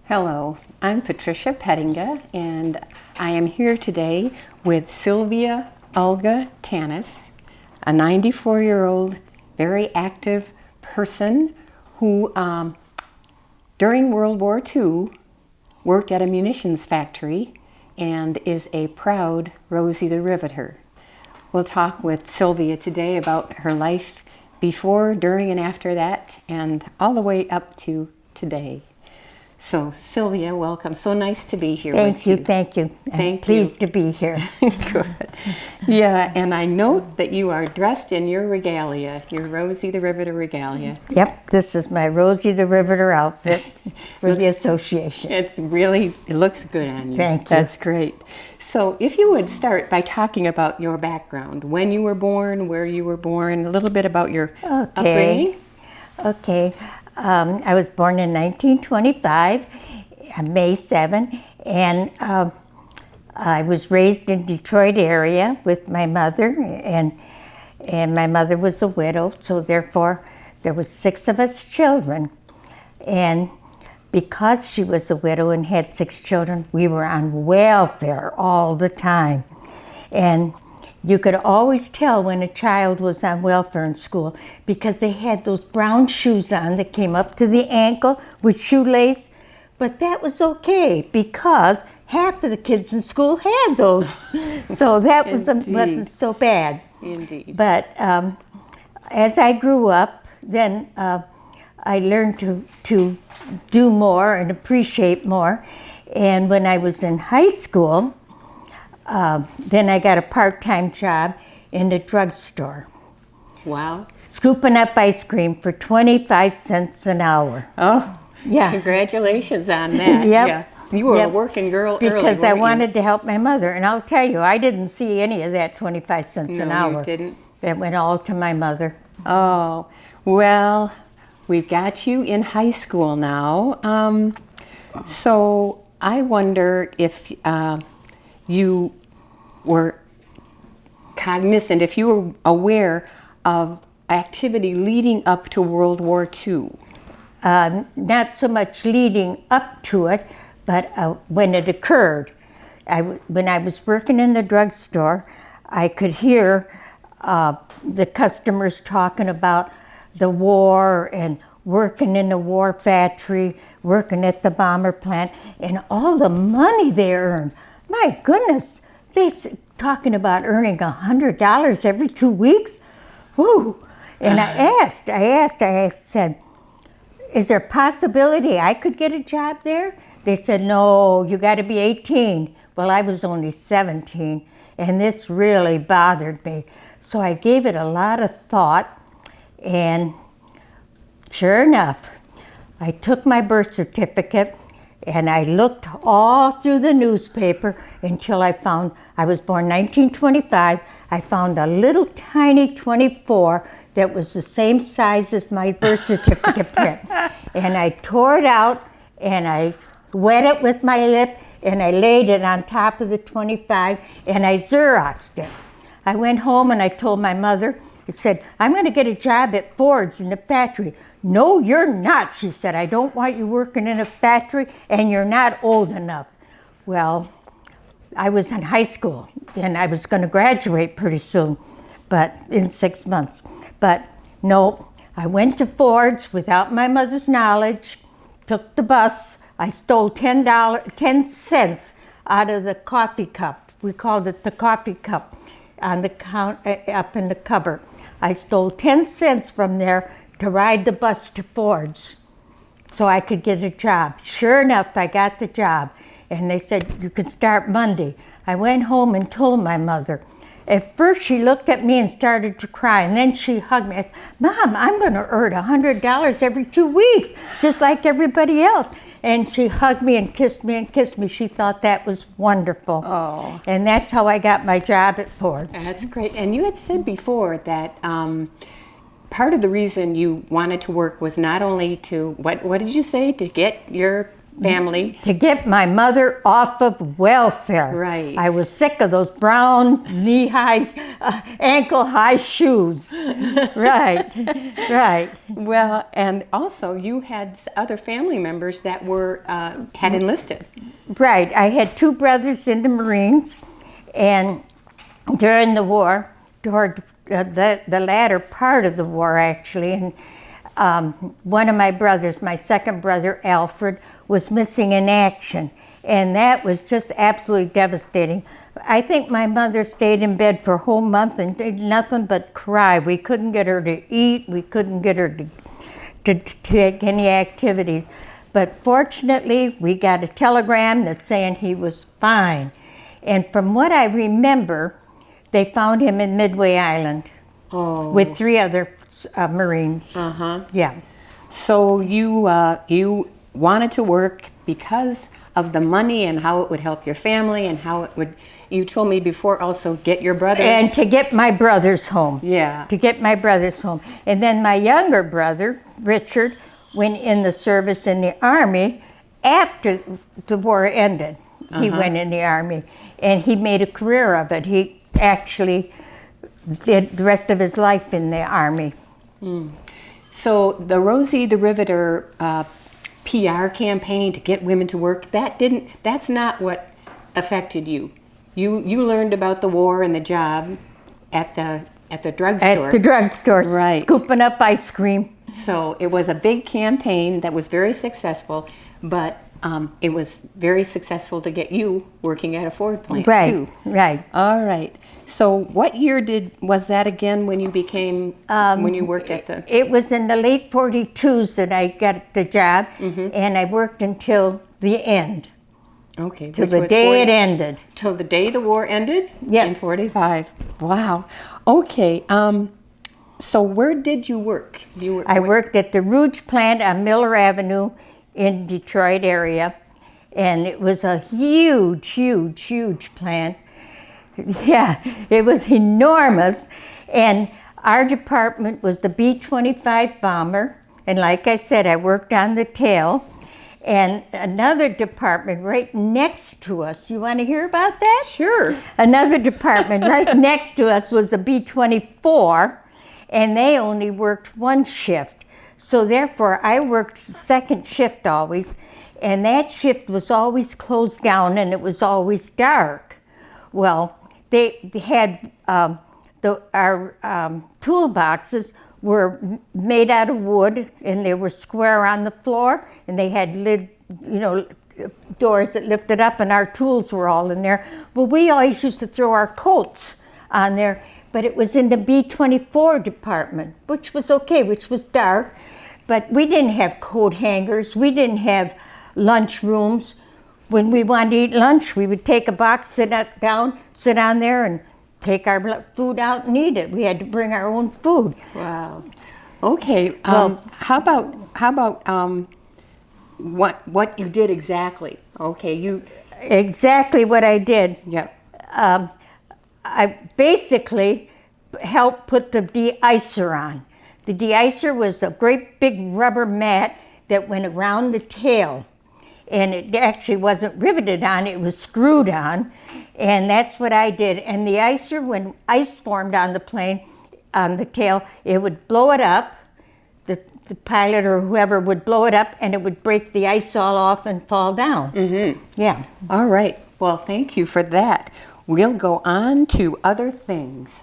Hello, I'm Patricia Pettinga, and I am here today with Sylvia Olga Tanis, a 94-year-old, very active person who, during World War II, worked at a munitions factory and is a proud Rosie the Riveter. We'll talk with Sylvia today about her life before, during, and after that, and all the way up to today. So, Sylvia, welcome. So nice to be here with you. Thank you. I'm pleased to be here. Good. Yeah, and I note that you are dressed in your regalia, your Rosie the Riveter regalia. Yep, this is my Rosie the Riveter outfit for the association. It looks good on you. Thank you. That's great. So, if you would start by talking about your background, when you were born, where you were born, a little bit about your upbringing. Okay. I was born in 1925, May 7, and I was raised in Detroit area with my mother, and my mother was a widow, so therefore there was 6 of us children. And because she was a widow and had 6 children, we were on welfare all the time. And you could always tell when a child was on welfare in school because they had those brown shoes on that came up to the ankle with shoelace. But that was okay because half of the kids in school had those. So that wasn't so bad. Indeed. But as I grew up, then I learned to do more and appreciate more. And when I was in high school, then I got a part-time job in the drugstore. Wow. Scooping up ice cream for 25 cents an hour. Oh, yeah. Congratulations on that. Yep. Yeah. You were a working girl early, because I weren't wanted to help my mother. And I'll tell you, I didn't see any of that 25 cents an hour. No, you didn't? That went all to my mother. Oh, well, we've got you in high school now. So I wonder if you were cognizant, if you were aware of activity leading up to World War II. Not so much leading up to it, but when it occurred. When I was working in the drugstore, I could hear the customers talking about the war and working in the war factory, working at the bomber plant, and all the money they earned. My goodness, they're talking about earning $100 every 2 weeks. Woo! And I said, is there a possibility I could get a job there? They said, no, you got to be 18. Well, I was only 17, and this really bothered me. So I gave it a lot of thought, and sure enough, I took my birth certificate and I looked all through the newspaper until I found, I was born 1925, I found a little tiny 24 that was the same size as my birth certificate print. And I tore it out and I wet it with my lip and I laid it on top of the 25 and I Xeroxed it. I went home and I told my mother, it said, I'm going to get a job at Ford's in the factory. No, you're not, she said. I don't want you working in a factory and you're not old enough. Well, I was in high school and I was going to graduate pretty soon, but in 6 months. But no, I went to Ford's without my mother's knowledge, took the bus. I stole 10 cents out of the coffee cup. We called it the coffee cup on the up in the cupboard. I stole 10 cents from there to ride the bus to Ford's so I could get a job. Sure enough, I got the job. And they said, you can start Monday. I went home and told my mother. At first, she looked at me and started to cry. And then she hugged me. I said, Mom, I'm going to earn $100 every 2 weeks, just like everybody else. And she hugged me and kissed me and kissed me. She thought that was wonderful. Oh. And that's how I got my job at Ford's. That's great. And you had said before that part of the reason you wanted to work was not only to, what did you say, to get your family. To get my mother off of welfare. Right. I was sick of those brown knee-high, ankle-high shoes. Right, right. Well, and also you had other family members that were had enlisted. Right. I had two brothers in the Marines, and during the war, toward the latter part of the war, actually, and one of my brothers, my second brother, Alfred, was missing in action, and that was just absolutely devastating. I think my mother stayed in bed for a whole month and did nothing but cry. We couldn't get her to eat. We couldn't get her to take any activities. But fortunately, we got a telegram that's saying he was fine. And from what I remember, they found him in Midway Island with 3 other Marines. Yeah. So you wanted to work because of the money and how it would help your family and how it would, you told me before, also get your brothers. And to get my brothers home. Yeah. To get my brothers home. And then my younger brother, Richard, went in the service in the Army after the war ended. He went in the Army, and he made a career of it. He actually did the rest of his life in the Army. So the Rosie the Riveter PR campaign to get women to work, that's not what affected you. You learned about the war and the job at the drugstore. At the drugstore, Right. scooping up ice cream. So it was a big campaign that was very successful, but it was very successful to get you working at a Ford plant too. Right. All right. So what year was that again when you became, when you worked at the? It was in the late 42s that I got the job, and I worked until the end, Okay. till the day it ended. Till the day the war ended? Yes. In 45. Wow. Okay. So where did you work? I worked at the Rouge plant on Miller Avenue in Detroit area, and it was a huge, huge, huge plant. Yeah, it was enormous, and our department was the B-25 bomber, and like I said, I worked on the tail, and another department right next to us, you want to hear about that? Sure. Another department right next to us was the B-24, and they only worked one shift. So therefore, I worked second shift always, and that shift was always closed down and it was always dark. Well, they had, our toolboxes were made out of wood, and they were square on the floor, and they had doors that lifted up, and our tools were all in there. Well, we always used to throw our coats on there, but it was in the B-24 department, which was okay, which was dark, but we didn't have coat hangers, we didn't have lunch rooms. When we wanted to eat lunch, we would take a box, sit on there, and take our food out and eat it. We had to bring our own food. Wow. Okay. How about what you did exactly? Okay, Exactly what I did. Yeah. I basically helped put the de-icer on. The de-icer was a great big rubber mat that went around the tail. And it actually wasn't riveted on, it was screwed on. And that's what I did. And the icer, when ice formed on the plane, on the tail, it would blow it up. The pilot or whoever would blow it up, and it would break the ice all off and fall down. Yeah. All right. Well, thank you for that. We'll go on to other things.